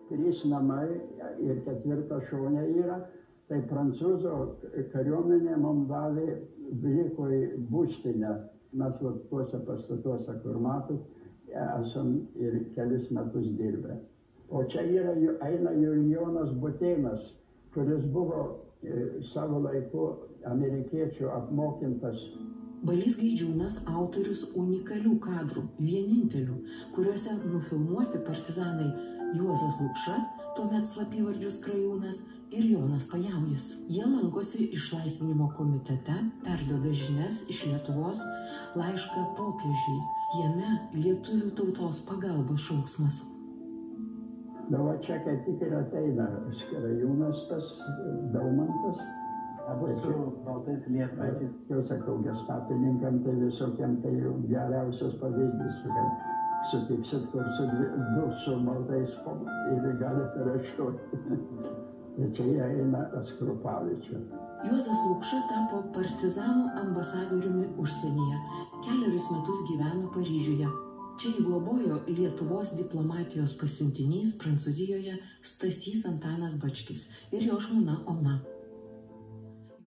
3 namai ir 4 šone yra. Tai prancūzų kariuomenė mums davė Vlikoj būstinę. Mes tuose pastatuose, kur matot, esam ir kelis metus dirbę. O čia eina Julijonas Butėnas, kuris buvo savo laiku amerikiečių apmokintas. Balys Gaidžiūnas autorius unikalių kadrų, vienintelių, kuriuose nufilmuoti partizanai Juozas Lukša, tuomet slapyvardžiu Skrajūnas, ir Jonas Pajaujis. Jie lankosi Išlaisvinimo komitete, perduoda žinias iš Lietuvos, laišką popiežiui. Jame lietuvių tautos pagalbos šauksmas. Na, va čia kaip tik ir ateina Skrajūnas, tas Daumantas. Abu su baltais lietpalčiais. Jau sakau, gestapininkam tai visokiam tai jau geriausias pavyzdys, kad sutiksit, kur su baltais ir galite areštuoti. Ir čia jie eina Skrupavičių. Juozas Lukša tapo partizanų ambasadoriumi užsienyje. 4 metus gyveno Paryžiuje. Čia įglobojo Lietuvos diplomatijos pasiuntinys Prancūzijoje Stasys Antanas Bačkis ir jo žmona Ona.